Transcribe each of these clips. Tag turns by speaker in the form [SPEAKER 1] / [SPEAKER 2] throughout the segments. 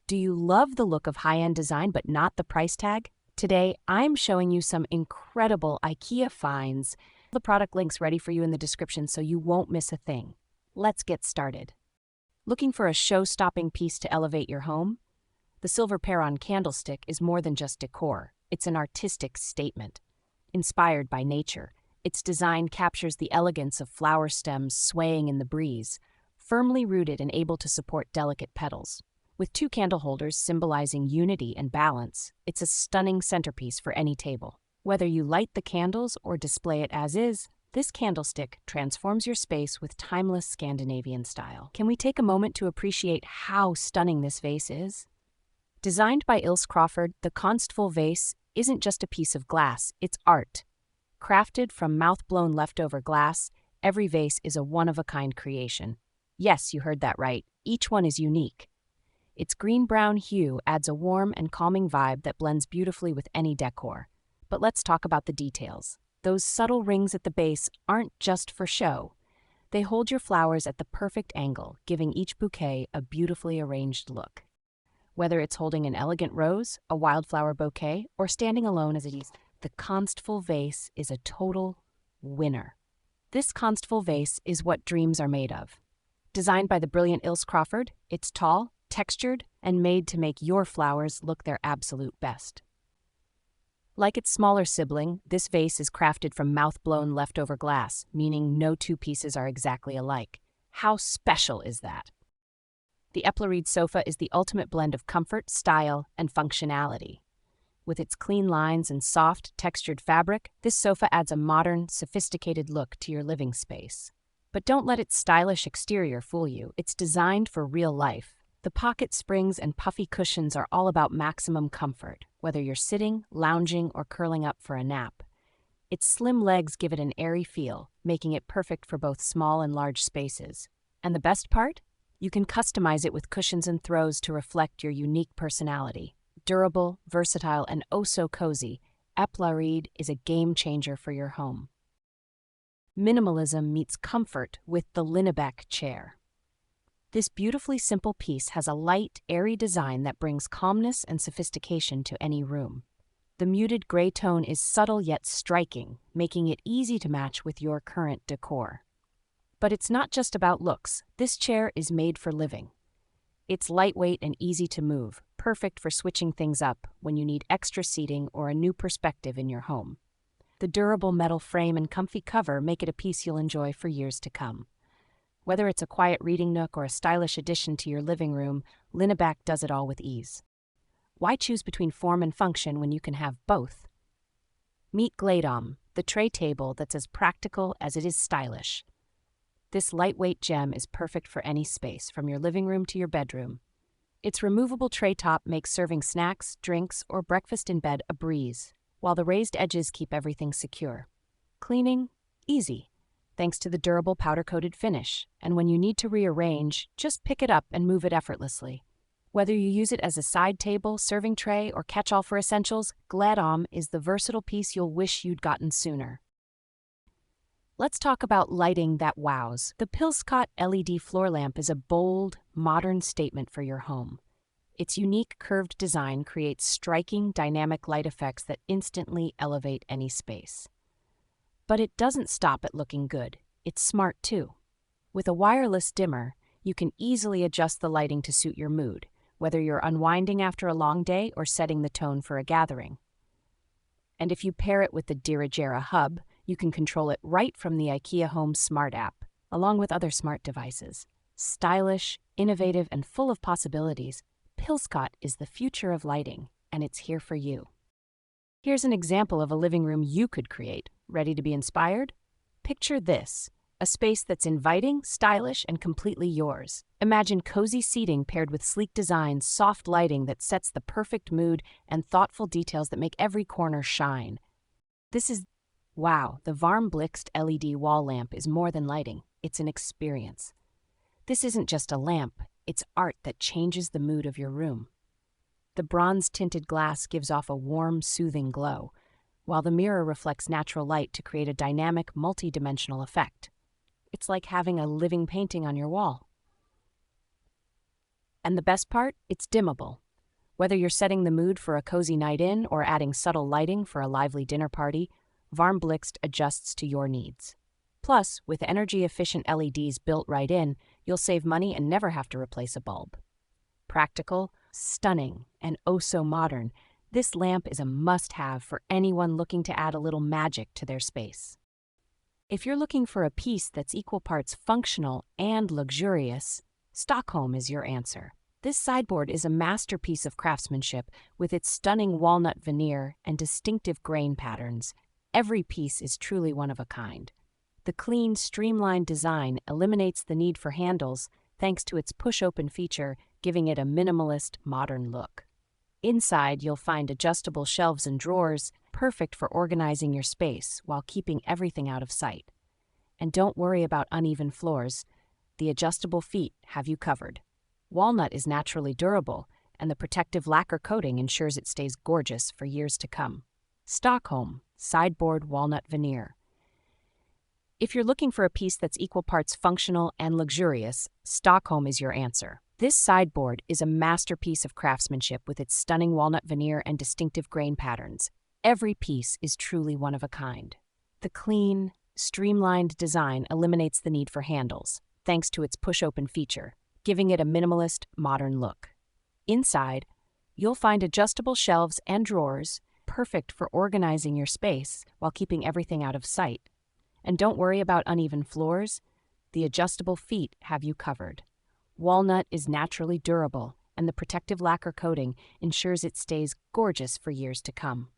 [SPEAKER 1] Do you love the look of high-end design but not the price tag? Today, I'm showing you some incredible IKEA finds. The product link's ready for you in the description so you won't miss a thing. Let's get started. Looking for a show-stopping piece to elevate your home? The SILVERPÄRON candlestick is more than just decor. It's an artistic statement. Inspired by nature, its design captures the elegance of flower stems swaying in the breeze, firmly rooted and able to support delicate petals. With two candle holders symbolizing unity and balance, it's a stunning centerpiece for any table. Whether you light the candles or display it as is, this candlestick transforms your space with timeless Scandinavian style. Can we take a moment to appreciate how stunning this vase is? Designed by PILSKOTT, the KONSTFULL vase isn't just a piece of glass, it's art. Crafted from mouth-blown leftover glass, every vase is a one-of-a-kind creation. Yes, you heard that right. Each one is unique. Its green-brown hue adds a warm and calming vibe that blends beautifully with any decor. But let's talk about the details. Those subtle rings at the base aren't just for show. They hold your flowers at the perfect angle, giving each bouquet a beautifully arranged look. Whether it's holding an elegant rose, a wildflower bouquet, or standing alone as it is, the KONSTFULL vase is a total winner. This KONSTFULL vase is what dreams are made of. Designed by the brilliant PILSKOTT, it's tall, textured, and made to make your flowers look their absolute best. Like its smaller sibling, this vase is crafted from mouth-blown leftover glass, meaning no two pieces are exactly alike. How special is that? The ÄPPLARYD sofa is the ultimate blend of comfort, style, and functionality. With its clean lines and soft, textured fabric, this sofa adds a modern, sophisticated look to your living space. But don't let its stylish exterior fool you. It's designed for real life. The pocket springs and puffy cushions are all about maximum comfort, whether you're sitting, lounging, or curling up for a nap. Its slim legs give it an airy feel, making it perfect for both small and large spaces. And the best part? You can customize it with cushions and throws to reflect your unique personality. Durable, versatile, and oh so cozy, ÄPPLARYD is a game changer for your home. Minimalism meets comfort with the LINNEBÄCK chair. This beautifully simple piece has a light, airy design that brings calmness and sophistication to any room. The muted gray tone is subtle yet striking, making it easy to match with your current decor. But it's not just about looks. This chair is made for living. It's lightweight and easy to move, perfect for switching things up when you need extra seating or a new perspective in your home. The durable metal frame and comfy cover make it a piece you'll enjoy for years to come. Whether it's a quiet reading nook or a stylish addition to your living room, LINNEBÄCK does it all with ease. Why choose between form and function when you can have both? Meet GLADOM, the tray table that's as practical as it is stylish. This lightweight gem is perfect for any space, from your living room to your bedroom. Its removable tray top makes serving snacks, drinks, or breakfast in bed a breeze, while the raised edges keep everything secure. Cleaning? Easy, thanks to the durable powder-coated finish, and when you need to rearrange, just pick it up and move it effortlessly. Whether you use it as a side table, serving tray, or catch-all for essentials, GLADOM is the versatile piece you'll wish you'd gotten sooner. Let's talk about lighting that wows. The PILSKOTT LED floor lamp is a bold, modern statement for your home. Its unique curved design creates striking, dynamic light effects that instantly elevate any space. But it doesn't stop at looking good. It's smart too. With a wireless dimmer, you can easily adjust the lighting to suit your mood, whether you're unwinding after a long day or setting the tone for a gathering. And if you pair it with the Dirigira hub, you can control it right from the IKEA Home Smart app, along with other smart devices. Stylish, innovative, and full of possibilities, PILSKOTT is the future of lighting, and it's here for you. Here's an example of a living room you could create. Ready to be inspired? Picture this, a space that's inviting, stylish, and completely yours. Imagine cozy seating paired with sleek designs, soft lighting that sets the perfect mood, and thoughtful details that make every corner shine. Wow, the VARMBLIXT LED wall lamp is more than lighting, it's an experience. This isn't just a lamp, it's art that changes the mood of your room. The bronze-tinted glass gives off a warm, soothing glow, while the mirror reflects natural light to create a dynamic, multi-dimensional effect. It's like having a living painting on your wall. And the best part? It's dimmable. Whether you're setting the mood for a cozy night in or adding subtle lighting for a lively dinner party, VARMBLIXT adjusts to your needs. Plus, with energy-efficient LEDs built right in, you'll save money and never have to replace a bulb. Practical, stunning, and oh so modern, this lamp is a must-have for anyone looking to add a little magic to their space. If you're looking for a piece that's equal parts functional and luxurious, Stockholm is your answer. This sideboard is a masterpiece of craftsmanship with its stunning walnut veneer and distinctive grain patterns. Every piece is truly one of a kind. The clean, streamlined design eliminates the need for handles thanks to its push-open feature, giving it a minimalist, modern look. Inside, you'll find adjustable shelves and drawers, perfect for organizing your space while keeping everything out of sight. And don't worry about uneven floors. The adjustable feet have you covered. Walnut is naturally durable, and the protective lacquer coating ensures it stays gorgeous for years to come. Stockholm Sideboard Walnut Veneer. If you're looking for a piece that's equal parts functional and luxurious, Stockholm is your answer. This sideboard is a masterpiece of craftsmanship with its stunning walnut veneer and distinctive grain patterns. Every piece is truly one of a kind. The clean, streamlined design eliminates the need for handles, thanks to its push-open feature, giving it a minimalist, modern look. Inside, you'll find adjustable shelves and drawers, perfect for organizing your space while keeping everything out of sight. And don't worry about uneven floors. The adjustable feet have you covered. Walnut is naturally durable, and the protective lacquer coating ensures it stays gorgeous for years to come.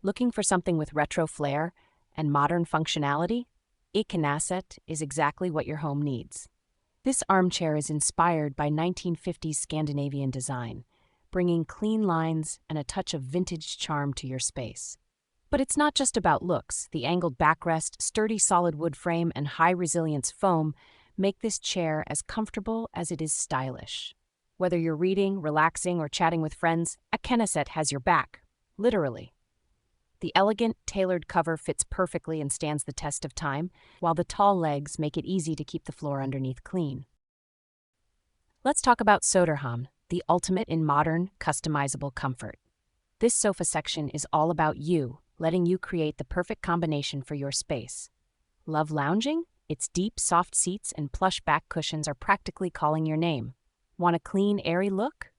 [SPEAKER 1] Looking for something with retro flair and modern functionality? EKENÄSET is exactly what your home needs. This armchair is inspired by 1950s Scandinavian design, bringing clean lines and a touch of vintage charm to your space. But it's not just about looks. The angled backrest, sturdy solid wood frame, and high-resilience foam make this chair as comfortable as it is stylish. Whether you're reading, relaxing, or chatting with friends, EKENÄSET has your back, literally. The elegant, tailored cover fits perfectly and stands the test of time, while the tall legs make it easy to keep the floor underneath clean. Let's talk about STOCKHOLM, the ultimate in modern, customizable comfort. This sofa section is all about you, letting you create the perfect combination for your space. Love lounging? Its deep, soft seats and plush back cushions are practically calling your name. Want a clean, airy look?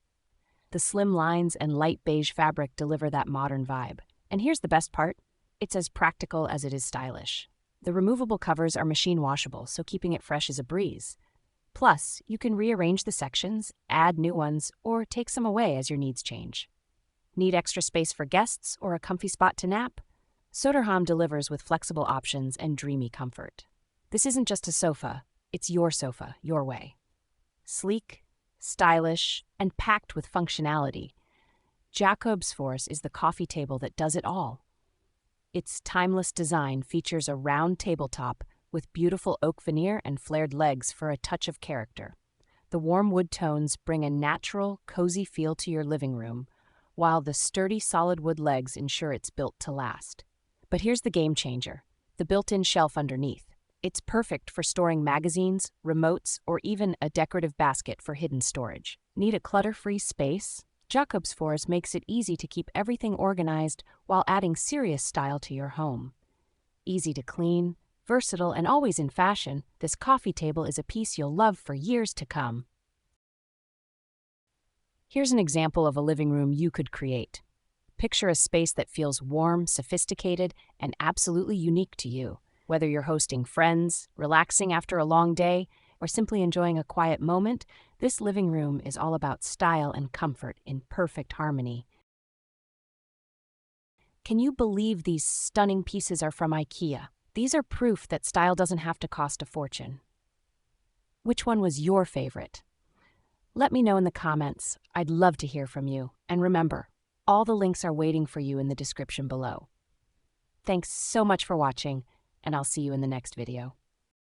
[SPEAKER 1] The slim lines and light beige fabric deliver that modern vibe. And here's the best part. It's as practical as it is stylish. The removable covers are machine washable, so keeping it fresh is a breeze. Plus, you can rearrange the sections, add new ones, or take some away as your needs change. Need extra space for guests or a comfy spot to nap? STOCKHOLM delivers with flexible options and dreamy comfort. This isn't just a sofa, it's your sofa, your way. Sleek, stylish, and packed with functionality, Jakobsforce is the coffee table that does it all. Its timeless design features a round tabletop with beautiful oak veneer and flared legs for a touch of character. The warm wood tones bring a natural, cozy feel to your living room, while the sturdy solid wood legs ensure it's built to last. But here's the game changer, the built-in shelf underneath. It's perfect for storing magazines, remotes, or even a decorative basket for hidden storage. Need a clutter-free space? Jakobsforce makes it easy to keep everything organized while adding serious style to your home. Easy to clean, versatile, and always in fashion, this coffee table is a piece you'll love for years to come. Here's an example of a living room you could create. Picture a space that feels warm, sophisticated, and absolutely unique to you. Whether you're hosting friends, relaxing after a long day, or simply enjoying a quiet moment, this living room is all about style and comfort in perfect harmony. Can you believe these stunning pieces are from Ikea? These are proof that style doesn't have to cost a fortune. Which one was your favorite? Let me know in the comments. I'd love to hear from you. And remember, all the links are waiting for you in the description below. Thanks so much for watching, and I'll see you in the next video.